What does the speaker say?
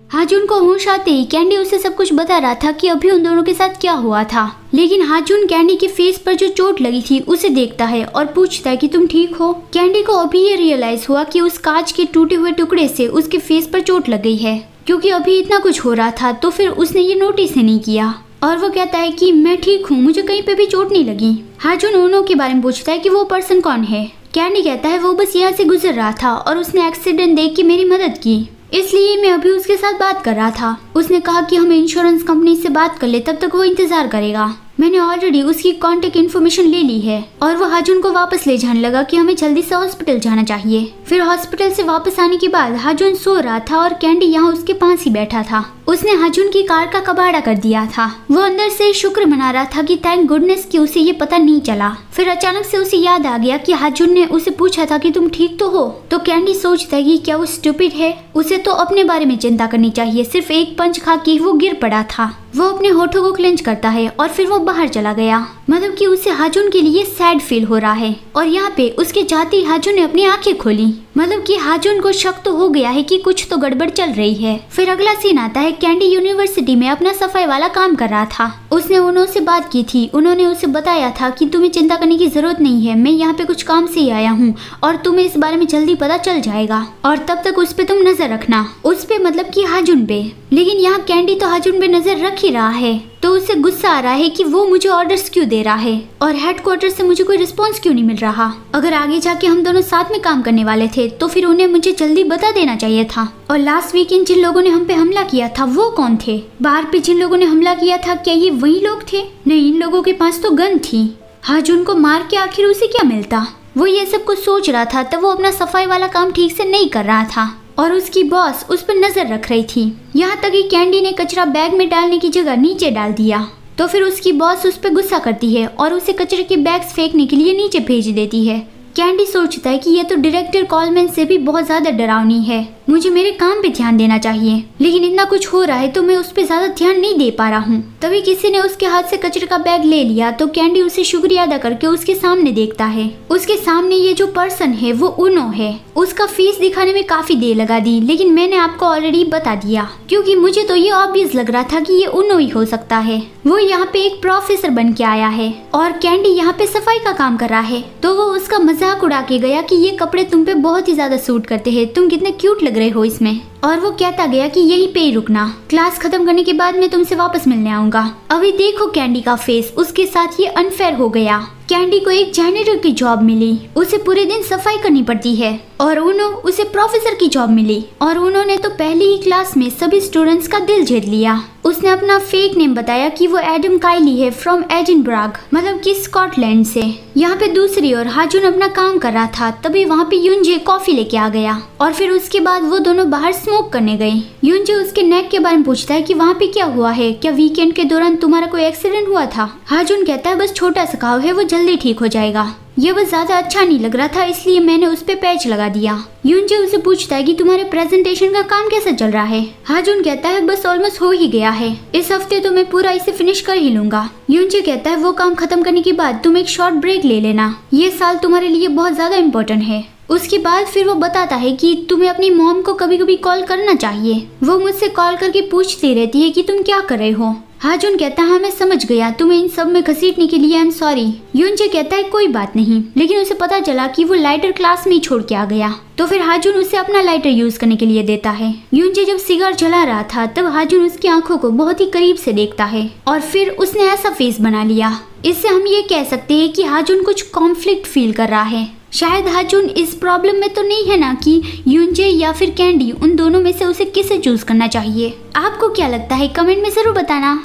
हाजुन को होश आते ही कैंडी उसे सब कुछ बता रहा था कि अभी उन दोनों के साथ क्या हुआ था। लेकिन हाजुन कैंडी के फेस पर जो चोट लगी थी उसे देखता है और पूछता है कि तुम ठीक हो। कैंडी को अभी ये रियलाइज हुआ कि उस कांच के टूटे हुए टुकड़े से उसके फेस पर चोट लग गई है, क्योंकि अभी इतना कुछ हो रहा था तो फिर उसने ये नोटिस ही नहीं किया। और वो कहता है कि मैं ठीक हूँ, मुझे कहीं पे भी चोट नहीं लगी। हाजुन उनो के बारे में पूछता है कि वो पर्सन कौन है। कैंडी कहता है वो बस यहाँ से गुजर रहा था और उसने एक्सीडेंट देख के मेरी मदद की, इसलिए मैं अभी उसके साथ बात कर रहा था। उसने कहा कि हम इंश्योरेंस कंपनी से बात कर ले, तब तक वो इंतजार करेगा। मैंने ऑलरेडी उसकी कांटेक्ट इन्फॉर्मेशन ले ली है। और वो हाजुन को वापस ले जाने लगा कि हमें जल्दी से हॉस्पिटल जाना चाहिए। फिर हॉस्पिटल से वापस आने के बाद हाजुन सो रहा था और कैंडी यहाँ उसके पास ही बैठा था। उसने हाजुन की कार का कबाड़ा कर दिया था। वो अंदर से शुक्र मना रहा था कि थैंक गुडनेस कि उसे ये पता नहीं चला। फिर अचानक से उसे याद आ गया कि हाजुन ने उसे पूछा था कि तुम ठीक तो हो। तो कैंडी सोचता है कि क्या वो स्टूपिड है, उसे तो अपने बारे में चिंता करनी चाहिए। सिर्फ एक पंच खा के वो गिर पड़ा था। वो अपने होठों को क्लेंच करता है और फिर वो बाहर चला गया। मतलब कि उसे हाजुन के लिए सैड फील हो रहा है। और यहाँ पे उसके जाते ही हाजुन ने अपनी आंखें खोली। मतलब कि हाजुन को शक तो हो गया है कि कुछ तो गड़बड़ चल रही है। फिर अगला सीन आता है, कैंडी यूनिवर्सिटी में अपना सफाई वाला काम कर रहा था। उसने उन्हों से बात की थी। उन्होंने उसे बताया था कि तुम्हें चिंता करने की जरूरत नहीं है, मैं यहाँ पे कुछ काम से ही आया हूँ और तुम्हें इस बारे में जल्दी पता चल जाएगा और तब तक उस पे तुम नजर रखना। उस पे मतलब कि हाजुन पे। लेकिन यहाँ कैंडी तो हाजुन पे नजर रख ही रहा है, तो उसे गुस्सा आ रहा है कि वो मुझे ऑर्डर्स क्यों दे रहा है और हेडक्वार्टर से मुझे कोई रिस्पांस क्यों नहीं मिल रहा। अगर आगे जाके हम दोनों साथ में काम करने वाले थे तो फिर उन्हें मुझे जल्दी बता देना चाहिए था। और लास्ट वीकेंड जिन लोगों ने हम पे हमला किया था वो कौन थे? बाहर पे जिन लोगों ने हमला किया था क्या ये वही लोग थे? नहीं, इन लोगों के पास तो गन थी। हाजुन को मार के आखिर उसे क्या मिलता? वो ये सब कुछ सोच रहा था तब वो अपना सफाई वाला काम ठीक से नहीं कर रहा था और उसकी बॉस उस पर नजर रख रही थी। यहाँ तक कि कैंडी ने कचरा बैग में डालने की जगह नीचे डाल दिया। तो फिर उसकी बॉस उस पर गुस्सा करती है और उसे कचरे के बैग्स फेंकने के लिए नीचे भेज देती है। कैंडी सोचता है कि ये तो डायरेक्टर कॉलमैन से भी बहुत ज्यादा डरावनी है, मुझे मेरे काम पे ध्यान देना चाहिए। लेकिन इतना कुछ हो रहा है तो मैं उस पर ज्यादा ध्यान नहीं दे पा रहा हूँ। तभी किसी ने उसके हाथ से कचरे का बैग ले लिया तो कैंडी उसे शुक्रिया अदा करके उसके सामने देखता है। उसके सामने ये जो पर्सन है वो उनो है। उसका फेस दिखाने में काफी देर लगा दी, लेकिन मैंने आपको ऑलरेडी बता दिया क्योंकि मुझे तो ये ऑब्वियस लग रहा था कि ये उनो ही हो सकता है। वो यहाँ पे एक प्रोफेसर बन के आया है और कैंडी यहाँ पे सफाई का काम कर रहा है। तो वो उसका मजाक उड़ा के गया कि ये कपड़े तुम पे बहुत ही ज्यादा सूट करते हैं, तुम कितने क्यूट लग रहे हो इसमें। और वो कहता गया कि यहीं पे ही रुकना, क्लास खत्म करने के बाद मैं तुमसे वापस मिलने आऊंगा। अभी देखो कैंडी का फेस, उसके साथ ये अनफेयर हो गया। कैंडी को एक जैनिटर की जॉब मिली, उसे पूरे दिन सफाई करनी पड़ती है और उनो उसे प्रोफेसर की जॉब मिली। और उन्होंने तो पहली ही क्लास में सभी स्टूडेंट्स का दिल जीत लिया। उसने अपना फेक नेम बताया कि वो एडम काइली है फ्रॉम एडिनबर्ग, मतलब कि स्कॉटलैंड से। यहाँ पे दूसरी ओर हाजुन अपना काम कर रहा था, तभी वहाँ पे युंजे कॉफी लेके आ गया और फिर उसके बाद वो दोनों बाहर स्मोक करने गए। युंजे उसके नेक के बारे में पूछता है कि वहाँ पे क्या हुआ है, क्या वीकेंड के दौरान तुम्हारा कोई एक्सीडेंट हुआ था? हाजुन कहता है बस छोटा सा घाव है, वो जल्दी ठीक हो जाएगा। ये बस ज्यादा अच्छा नहीं लग रहा था इसलिए मैंने उस पे पैच लगा दिया। युंजे उसे पूछता है कि तुम्हारे प्रेजेंटेशन का काम कैसा चल रहा है? हाजुन कहता है बस ऑलमोस्ट हो ही गया है, इस हफ्ते तो मैं पूरा इसे फिनिश कर ही लूंगा। युंजे कहता है वो काम खत्म करने के बाद तुम एक शॉर्ट ब्रेक ले लेना, ये साल तुम्हारे लिए बहुत ज्यादा इम्पोर्टेंट है। उसके बाद फिर वो बताता है कि तुम्हें अपनी मॉम को कभी कभी कॉल करना चाहिए, वो मुझसे कॉल करके पूछती रहती है कि तुम क्या कर रहे हो। हाजुन कहता है हाँ मैं समझ गया, तुम्हें इन सब में घसीटने के लिए आई एम सॉरी। युंजे कहता है कोई बात नहीं, लेकिन उसे पता चला कि वो लाइटर क्लास में ही छोड़ के आ गया। तो फिर हाजुन उसे अपना लाइटर यूज करने के लिए देता है। युंजे जब सिगार जला रहा था तब हाजुन उसकी आंखों को बहुत ही करीब से देखता है और फिर उसने ऐसा फेस बना लिया। इससे हम ये कह सकते हैं कि हाजुन कुछ कॉन्फ्लिक्ट फील कर रहा है। शायद हाजुन इस प्रॉब्लम में तो नहीं है ना कि युंजे या फिर कैंडी, उन दोनों में से उसे किसे चूज करना चाहिए। आपको क्या लगता है कमेंट में जरूर बताना।